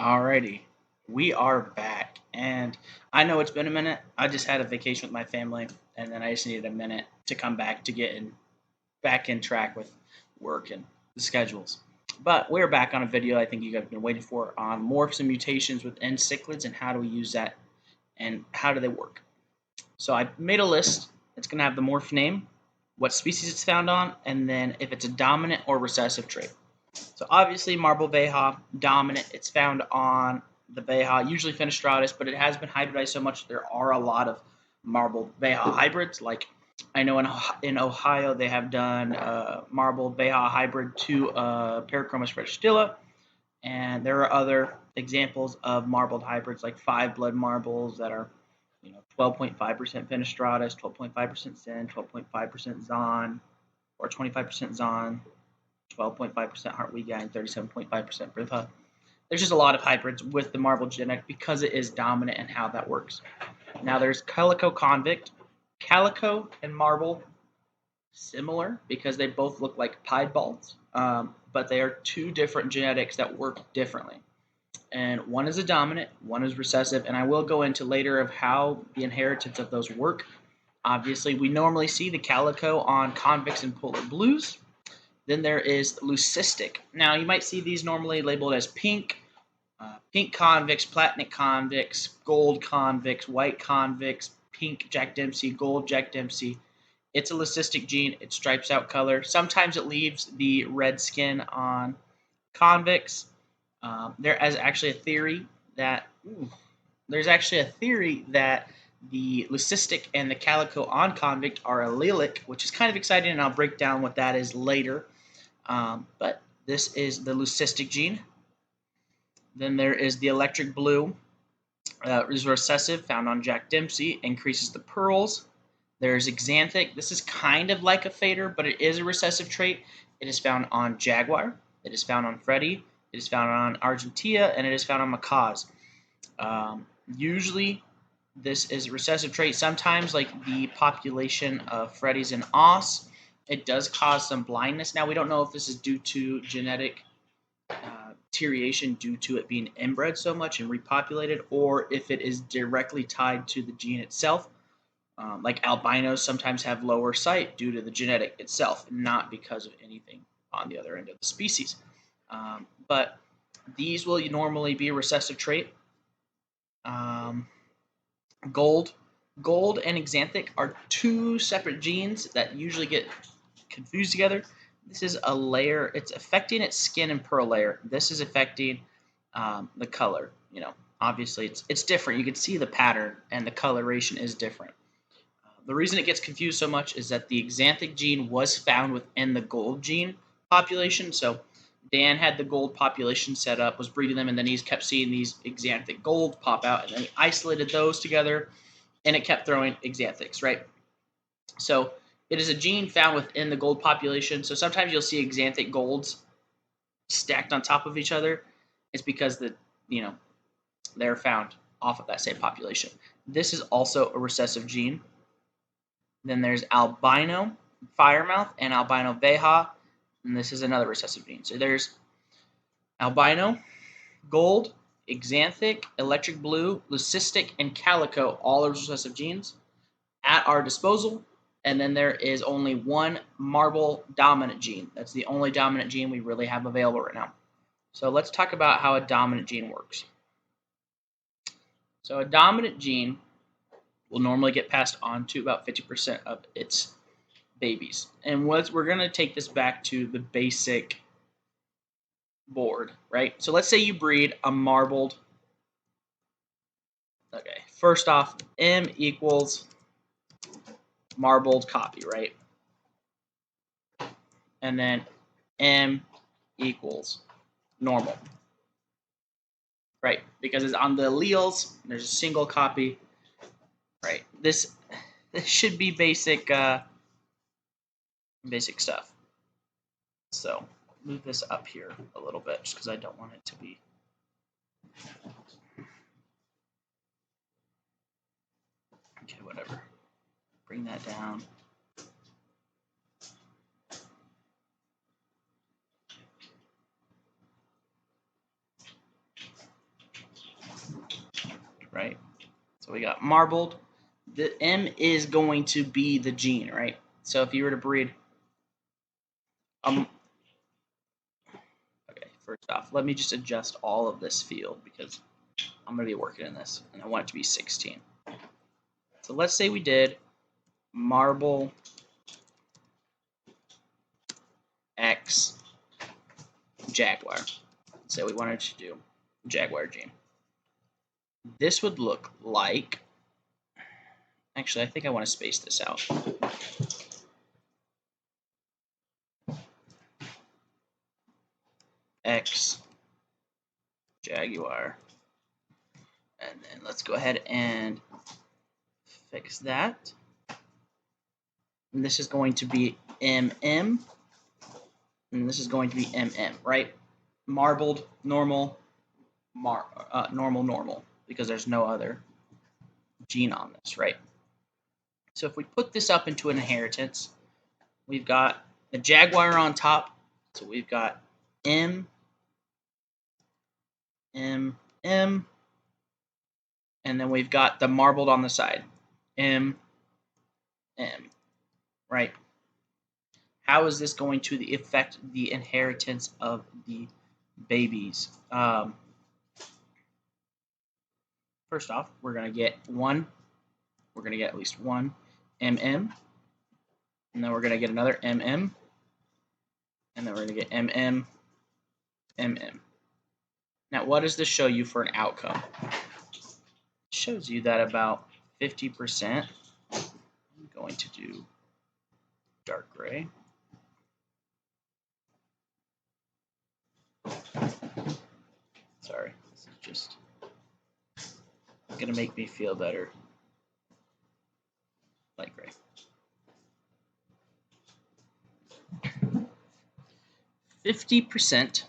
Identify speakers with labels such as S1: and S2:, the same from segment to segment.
S1: Alrighty, we are back, and I know it's been a minute. I just had a vacation with my family, and then I just needed a minute to come back to get back in track with work and the schedules. But we're back on a video I think you guys have been waiting for on morphs and mutations within cichlids and how do we use that and how do they work. So I made a list. It's going to have the morph name, what species it's found on, and then if it's a dominant or recessive trait. So obviously marble vieja, dominant, it's found on the vieja, usually fenestratus, but it has been hybridized so much there are a lot of marble vieja hybrids. Like I know in Ohio they have done marble vieja hybrid to Parachromis fredistilla, and there are other examples of marbled hybrids like 5-blood marbles that are 12.5% fenestratus, 12.5% Zen, 12.5% Zon, or 25% Zon. 12.5% Hartwiga and 37.5% Vieja. There's just a lot of hybrids with the marble genetic because it is dominant and how that works. Now there's calico convict. Calico and marble similar because they both look like pied balls, but they are two different genetics that work differently. And one is a dominant, one is recessive, and I will go into later of how the inheritance of those work. Obviously, we normally see the calico on convicts and polar blues. Then there is leucistic. Now, you might see these normally labeled as pink, pink convicts, platinum convicts, gold convicts, white convicts, pink Jack Dempsey, gold Jack Dempsey. It's a leucistic gene. It stripes out color. Sometimes it leaves the red skin on convicts. There is actually a theory that the leucistic and the calico on convict are allelic, which is kind of exciting, and I'll break down what that is later. But this is the leucistic gene. Then there is the electric blue. Is recessive, found on Jack Dempsey, increases the pearls. There's Xanthix. This is kind of like a fader, but it is a recessive trait. It is found on jaguar. It is found on freddie. It is found on argentea, and it is found on macaws. Usually, this is a recessive trait. Sometimes, like the population of freddies and os, it does cause some blindness. Now, we don't know if this is due to genetic deterioration due to it being inbred so much and repopulated, or if it is directly tied to the gene itself. Like albinos sometimes have lower sight due to the genetic itself, not because of anything on the other end of the species. But these will normally be a recessive trait. Gold and Xanthix are two separate genes that usually get confused together. This is a layer. It's affecting its skin and pearl layer. This is affecting the color. Obviously it's different. You can see the pattern and the coloration is different. The reason it gets confused so much is that the Xanthix gene was found within the gold gene population. So Dan had the gold population set up, was breeding them, and then he's kept seeing these Xanthix gold pop out, and then he isolated those together, and it kept throwing Xanthix, right? So it is a gene found within the gold population. So sometimes you'll see Xanthix golds stacked on top of each other. It's because they're found off of that same population. This is also a recessive gene. Then there's albino, firemouth, and albino vieja, and this is another recessive gene. So there's albino, gold, Xanthix, electric blue, leucistic, and calico, all are recessive genes at our disposal. And then there is only one marble dominant gene. That's the only dominant gene we really have available right now. So let's talk about how a dominant gene works. So a dominant gene will normally get passed on to about 50% of its babies. And we're going to take this back to the basic board, right? So let's say you breed a marbled. Okay, first off, M equals marbled copy, right? And then M equals normal, right? Because it's on the alleles, there's a single copy, right? This should be basic stuff. So move this up here a little bit just because I don't want it to be. Okay, whatever. Bring that down. right? So we got marbled. The M is going to be the gene, right? So if you were to breed, okay, first off, let me just adjust all of this field because I'm going to be working in this, and I want it to be 16. So let's say we did marble X jaguar. Let's say we wanted to do jaguar gene. This would look like, actually, I think I want to space this out. X jaguar. And then let's go ahead and fix that. And this is going to be MM. And this is going to be MM, right? Marbled, normal, normal, because there's no other gene on this, right? So if we put this up into an inheritance, we've got the jaguar on top. So we've got M, M, M, and then we've got the marbled on the side, M, M, right? How is this going to affect the inheritance of the babies? First off, we're going to get one. We're going to get at least one MM. And then we're going to get another MM. And then we're going to get MM, MM. Now, what does this show you for an outcome? It shows you that about 50%. I'm going to do dark gray. Sorry, this is just going to make me feel better. Light gray. 50%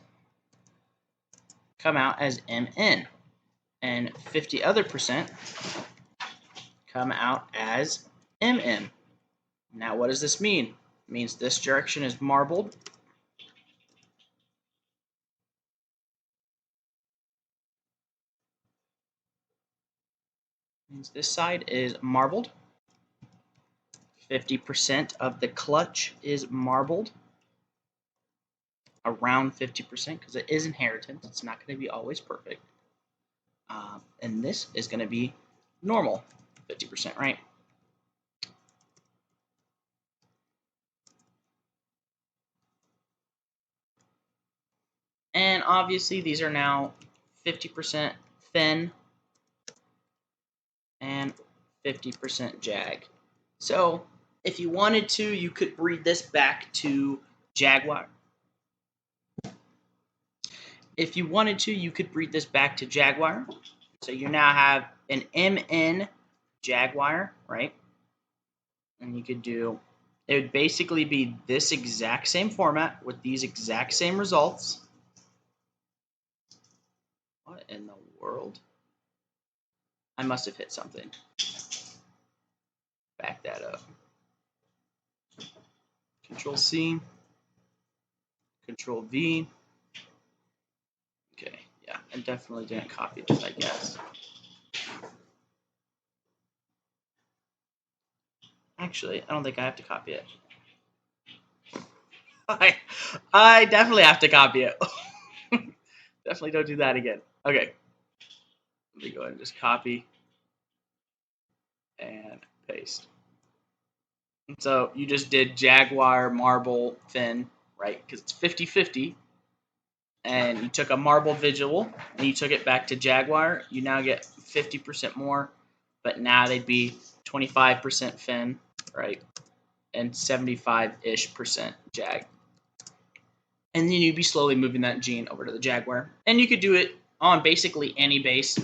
S1: come out as MN, and 50 other percent come out as MM. Now, what does this mean? It means this direction is marbled. Means this side is marbled. 50% of the clutch is marbled. Around 50% because it is inheritance. It's not going to be always perfect. And this is going to be normal, 50%, right? And obviously these are now 50% fen and 50% jag. So if you wanted to, you could breed this back to jaguar. If you wanted to, you could breed this back to jaguar. So you now have an MN jaguar, right? And you could do, it would basically be this exact same format with these exact same results. What in the world? I must have hit something. Back that up. Control C. Control V. Okay, yeah, I definitely didn't copy this, I guess. Actually, I don't think I have to copy it. I definitely have to copy it. Definitely don't do that again. Okay. Let me go ahead and just copy and paste. And so you just did jaguar, marble, fin, right? Because it's 50-50. And you took a marble visual and you took it back to jaguar. You now get 50% more, but now they'd be 25% fin, right? And 75-ish% jag. And then you'd be slowly moving that gene over to the jaguar. And you could do it on basically any base.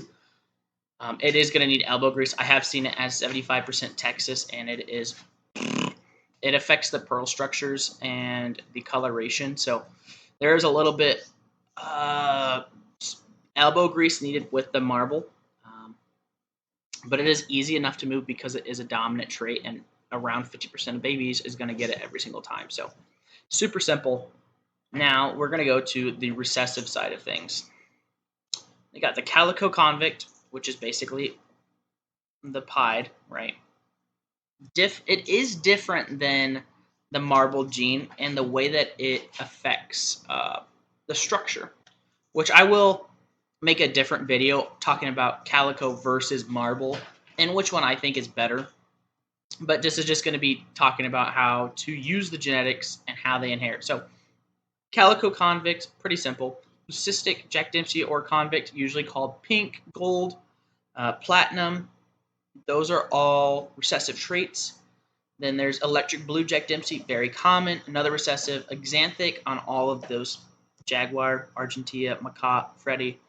S1: It is going to need elbow grease. I have seen it as 75% Texas, and it affects the pearl structures and the coloration. So there is a little bit elbow grease needed with the marble. But it is easy enough to move because it is a dominant trait, and around 50% of babies is going to get it every single time. So super simple. Now we're going to go to the recessive side of things. We got the calico convict, which is basically the pied, right? It is different than the marble gene and the way that it affects the structure, which I will make a different video talking about calico versus marble and which one I think is better. But this is just going to be talking about how to use the genetics and how they inherit. So calico convict, pretty simple. Cystic Jack Dempsey or convict, usually called pink, gold, platinum. Those are all recessive traits. Then there's electric blue Jack Dempsey, very common. Another recessive, Xanthix on all of those. Jaguar, argentea, macaw, freddie.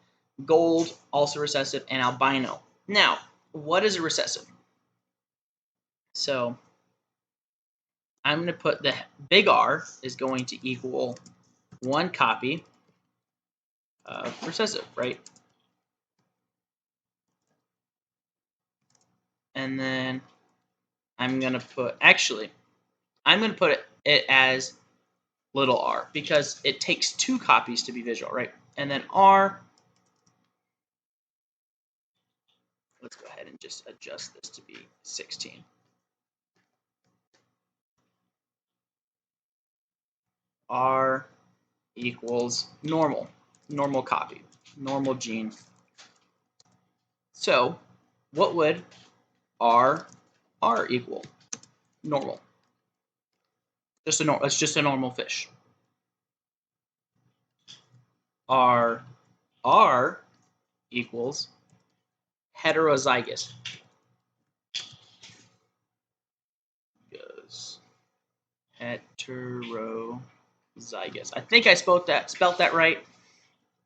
S1: Gold, also recessive, and albino. Now, what is a recessive? So I'm going to put the big R is going to equal one copy of recessive, right? And then I'm going to put, I'm going to put it as little r because it takes two copies to be visual, right? And then R, let's go ahead and just adjust this to be 16. R equals normal copy, normal gene. So what would R equal? Normal. It's just a normal fish. R equals heterozygous. Heterozygous. I think I spelt that right.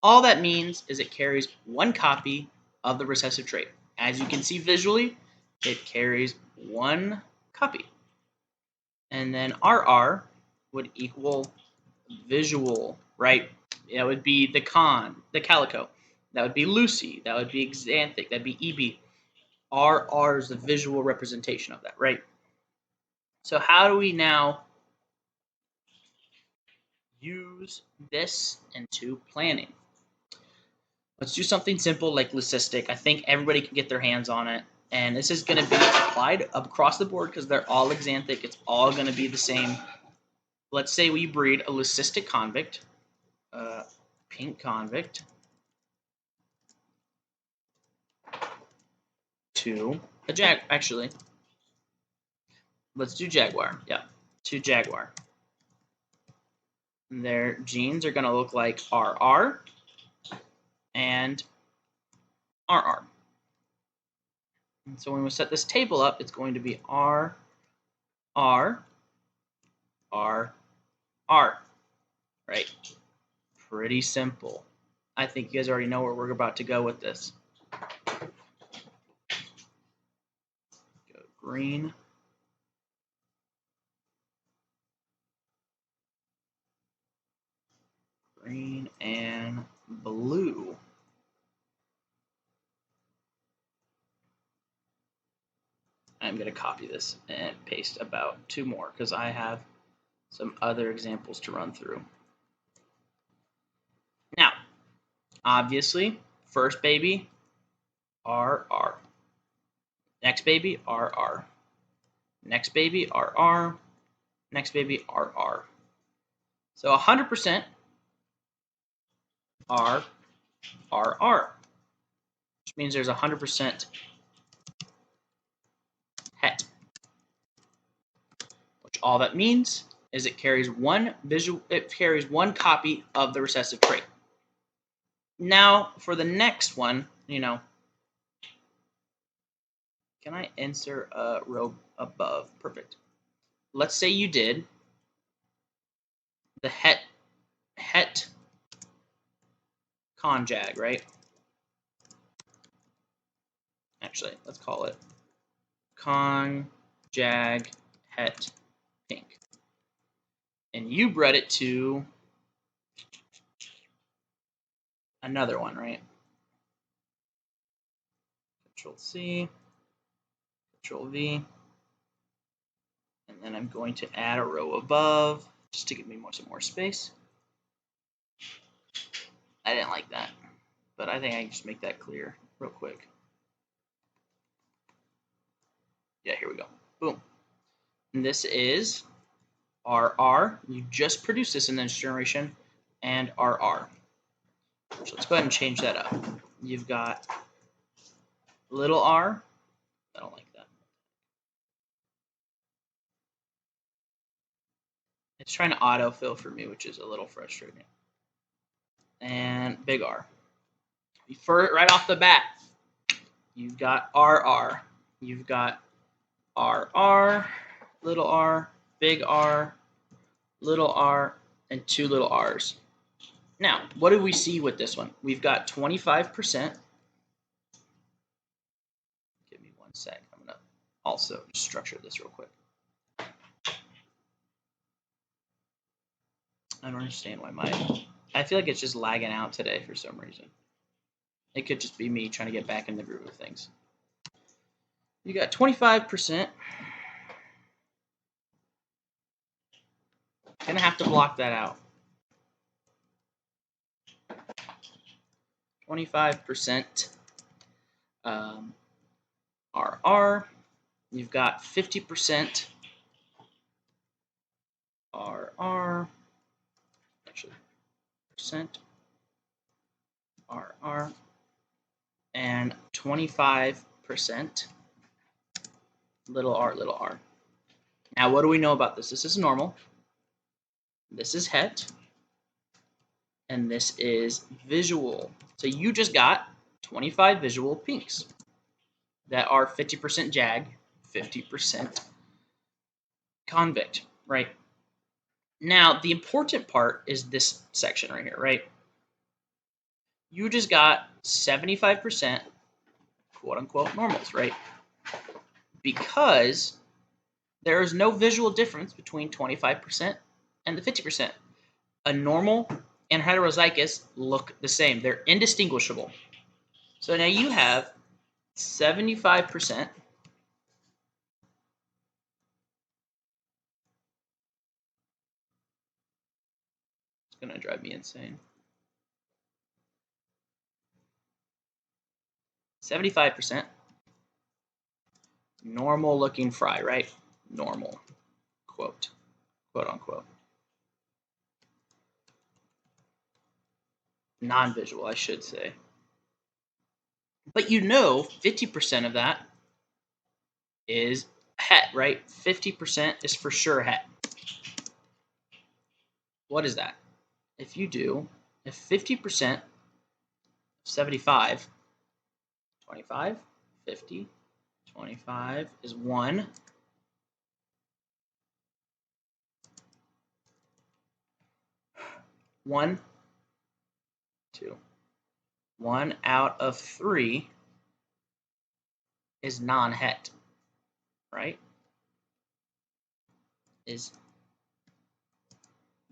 S1: All that means is it carries one copy of the recessive trait. As you can see visually, it carries one copy. And then RR would equal visual, right? That would be the calico. That would be Lucy. That would be Xanthix. That'd be EB. RR is the visual representation of that, right? So how do we now use this into planning? Let's do something simple like leucistic. I think everybody can get their hands on it. And this is going to be applied across the board because they're all Xanthix. It's all going to be the same. Let's say we breed a leucistic convict, pink convict, to a actually, let's do jaguar. Yeah, to jaguar. Their genes are going to look like RR and RR. And so when we set this table up, it's going to be R, R, R, R, right? Pretty simple. I think you guys already know where we're about to go with this. Go green. Green and blue. I'm going to copy this and paste about 2 more because I have some other examples to run through. Now, obviously, first baby, RR. Next baby, RR. Next baby, RR. Next baby, RR. So 100% R, RR, which means there's 100% het. Which all that means is it carries one copy of the recessive trait. Now, for the next one, can I insert a row above? Perfect. Let's say you did the het conjag, right? Actually, let's call it conjag het pink. And you bred it to another one, right? Control C, Control V. And then I'm going to add a row above just to give me some more space. I didn't like that, but I think I can just make that clear real quick. Yeah, here we go. Boom. And this is RR. You just produced this in this generation, and RR. So let's go ahead and change that up. You've got little r. I don't like that. It's trying to autofill for me, which is a little frustrating. And big R. Right off the bat, you've got RR. You've got RR, little r, big R, little r, and two little r's. Now, what do we see with this one? We've got 25%. Give me 1 sec. I'm going to also structure this real quick. I don't understand why I feel like it's just lagging out today for some reason. It could just be me trying to get back in the groove of things. You got 25%. Gonna have to block that out. 25% RR. You've got 50% RR. Actually, percent RR. And 25% little r. Now, what do we know about this? This is normal. This is het. And this is visual. So you just got 25 visual pinks that are 50% jag, 50% convict, right? Now, the important part is this section right here, right? You just got 75% quote-unquote normals, right? Because there is no visual difference between 25% and the 50%. A normal and heterozygous look the same. They're indistinguishable. So now you have 75%. It's going to drive me insane. 75% normal looking fry, right? Normal, quote unquote. Non-visual, I should say. But you know 50% of that is het, right? 50% is for sure het. What is that? If 50% 75, 25, 50, 25 is 1. 1, 2. 1 out of 3 is non-het, right? Is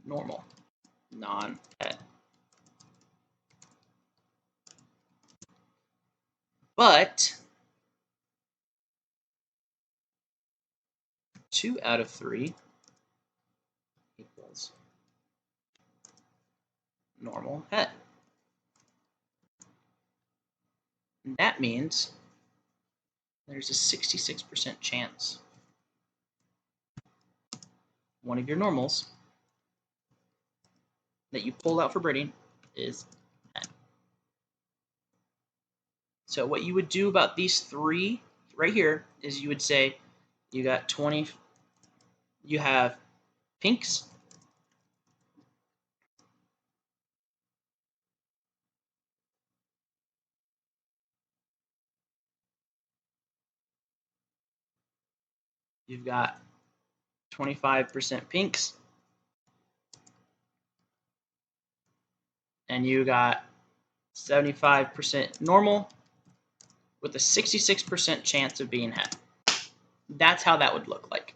S1: normal, non-het. But 2 out of 3 equals normal het. And that means there's a 66% chance one of your normals that you pulled out for breeding is het. So what you would do about these 3 right here is you would say you got 20, you have pinks, you've got 25% pinks, and you got 75% normal with a 66% chance of being het. That's how that would look like.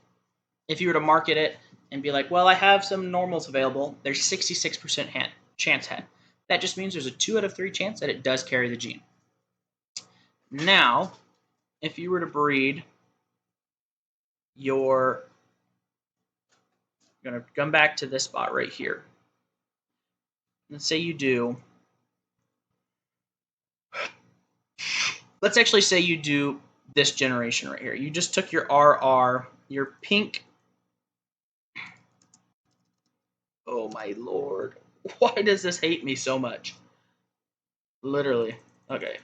S1: If you were to market it and be like, well, I have some normals available, there's 66% chance het. That just means there's a 2 out of 3 chance that it does carry the gene. Now, if you were to breed your, I'm going to come back to this spot right here. Let's say you do, let's actually say you do this generation right here. You just took your RR, your pink. Oh my lord. Why does this hate me so much? Literally. Okay.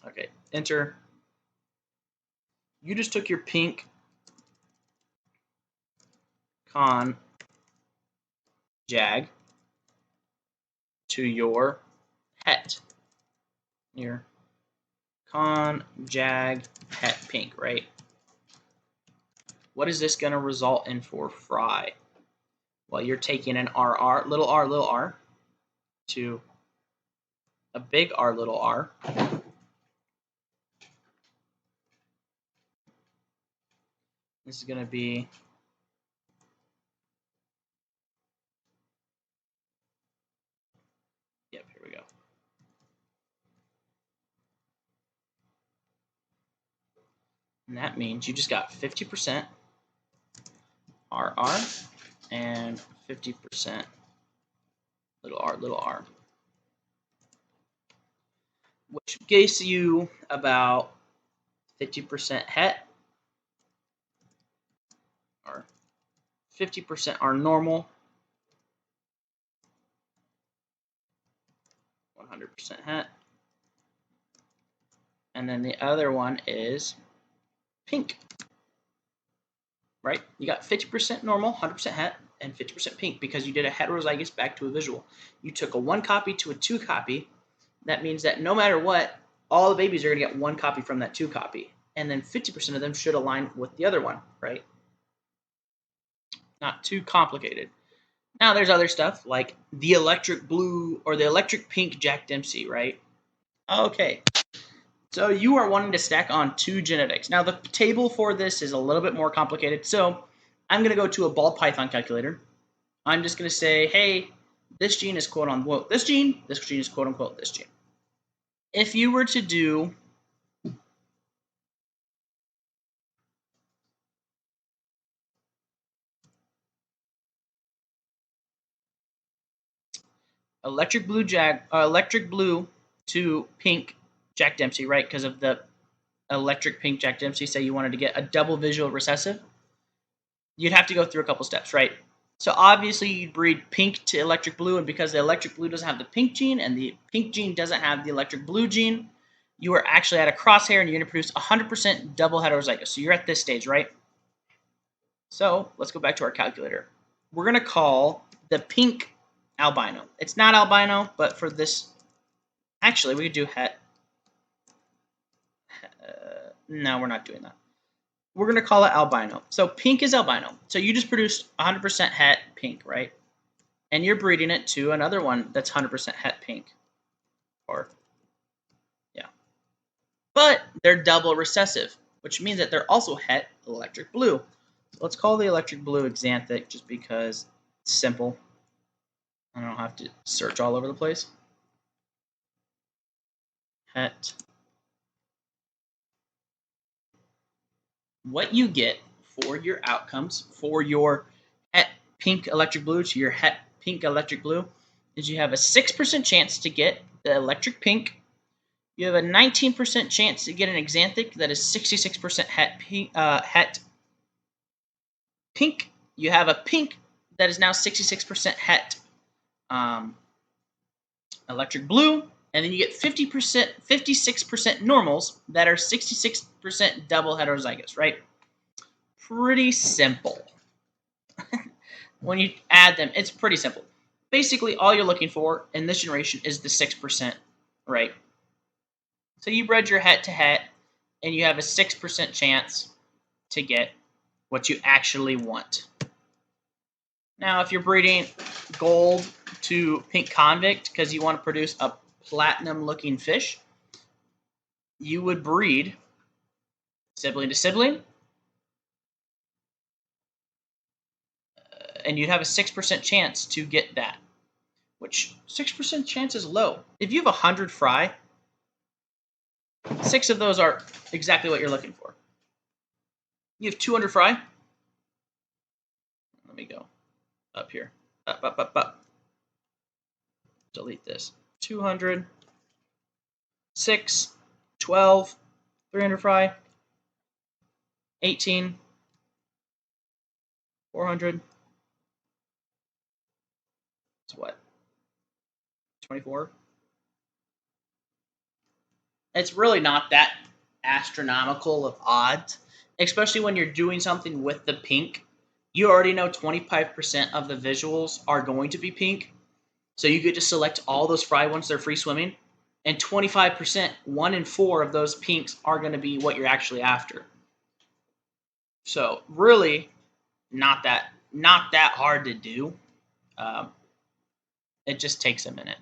S1: Okay. Enter. You just took your pink con jag to your het. Your con jag het pink, right? What is this going to result in for fry? Well, you're taking an RR, little r, to a big R, little r. This is going to be yep, here we go. And that means you just got 50% RR and 50% little r, which gives you about 50% het or 50% are normal, 100% het, and then the other one is pink, right? You got 50% normal, 100% het, and 50% pink because you did a heterozygous back to a visual. You took a 1 copy to a 2 copy. That means that no matter what, all the babies are going to get 1 copy from that 2 copy. And then 50% of them should align with the other one, right? Not too complicated. Now there's other stuff like the electric blue or the electric pink Jack Dempsey, right? Okay. So you are wanting to stack on 2 genetics. Now the table for this is a little bit more complicated. So I'm going to go to a ball python calculator. I'm just going to say, hey, this gene is quote unquote this gene is quote unquote this gene. If you were to do electric blue to pink Jack Dempsey, right? Because of the electric pink Jack Dempsey, say you wanted to get a double visual recessive, you'd have to go through a couple steps, right? So obviously you'd breed pink to electric blue, and because the electric blue doesn't have the pink gene and the pink gene doesn't have the electric blue gene, you are actually at a crosshair and you're going to produce 100% double heterozygous. So you're at this stage, right? So let's go back to our calculator. We're going to call the pink albino. It's not albino, but for this, actually we could do het. No, we're not doing that. We're going to call it albino. So pink is albino. So you just produced 100% het pink, right? And you're breeding it to another one that's 100% het pink. Or, yeah. But they're double recessive, which means that they're also het electric blue. So let's call the electric blue Xanthix just because it's simple. I don't have to search all over the place. Het. What you get for your outcomes for your het pink electric blue to your het pink electric blue is you have a 6% chance to get the electric pink. You have a 19% chance to get an Xanthix that is 66% het pink. You have a pink that is now 66% het electric blue. And then you get 56% normals that are 66% double heterozygous, right? Pretty simple. When you add them, it's pretty simple. Basically, all you're looking for in this generation is the 6%, right? So you bred your het to het, and you have a 6% chance to get what you actually want. Now, if you're breeding gold to pink convict because you want to produce a platinum-looking fish, you would breed sibling to sibling, and you'd have a 6% chance to get that, which 6% chance is low. If you have 100 fry, 6 of those are exactly what you're looking for. You have 200 fry. Let me go up here. Up. Delete this. 200, 6, 12, 300 fry, 18, 400. It's what? 24. It's really not that astronomical of odds, especially when you're doing something with the pink. You already know 25% of the visuals are going to be pink, so you get to select all those fry once they're free swimming, and 25%, 1 in 4 of those pinks are going to be what you're actually after. So really, not that hard to do. It just takes a minute.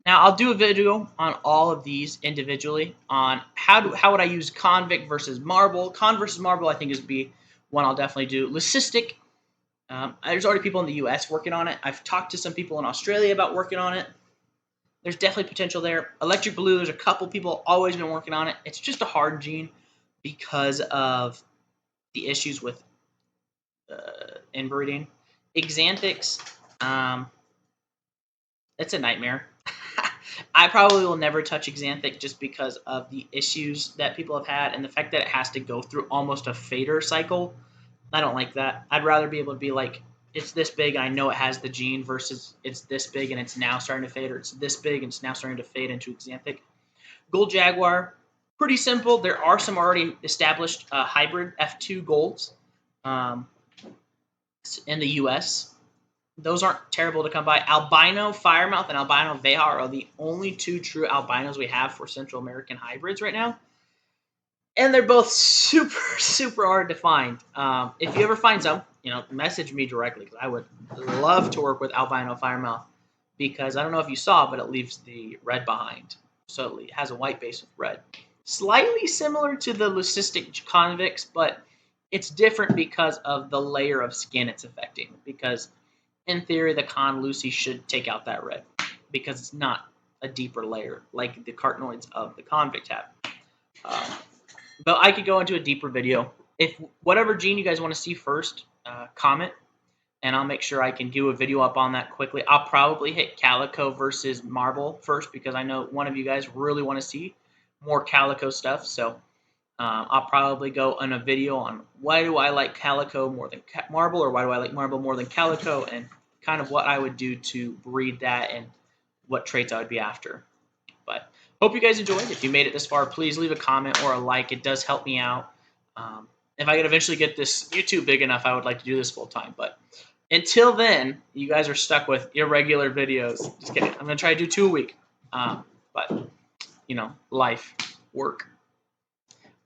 S1: Now I'll do a video on all of these individually on how would I use convict versus marble. Con versus marble I think is be one I'll definitely do. Leucistic, there's already people in the US working on it. I've talked to some people in Australia about working on it. There's definitely potential there. Electric blue, there's a couple people always been working on it. It's just a hard gene because of the issues with inbreeding. Xanthix, it's a nightmare. I probably will never touch Xanthix just because of the issues that people have had and the fact that it has to go through almost a fader cycle. I don't like that. I'd rather be able to be like, it's this big and I know it has the gene versus it's this big and it's now starting to fade, or it's this big and it's now starting to fade into Xanthix. Gold Jaguar, pretty simple. There are some already established hybrid F2 golds in the US. Those aren't terrible to come by. Albino firemouth and albino vieja are the only two true albinos we have for Central American hybrids right now. And they're both super, super hard to find. If you ever find some, message me directly because I would love to work with albino firemouth because I don't know if you saw, but it leaves the red behind. So it has a white base with red. Slightly similar to the leucistic convicts, but it's different because of the layer of skin it's affecting. Because in theory, the con Lucy should take out that red because it's not a deeper layer like the carotenoids of the convict have. But I could go into a deeper video. If whatever gene you guys want to see first, comment, and I'll make sure I can do a video up on that quickly. I'll probably hit calico versus marble first because I know one of you guys really want to see more calico stuff. So I'll probably go on a video on why do I like calico more than marble, or why do I like marble more than calico, and kind of what I would do to breed that and what traits I would be after. But hope you guys enjoyed. If you made it this far, please leave a comment or a like. It does help me out. If I could eventually get this YouTube big enough, I would like to do this full time. But until then, you guys are stuck with irregular videos. Just kidding. I'm going to try to do 2 a week. But, life, work.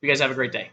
S1: You guys have a great day.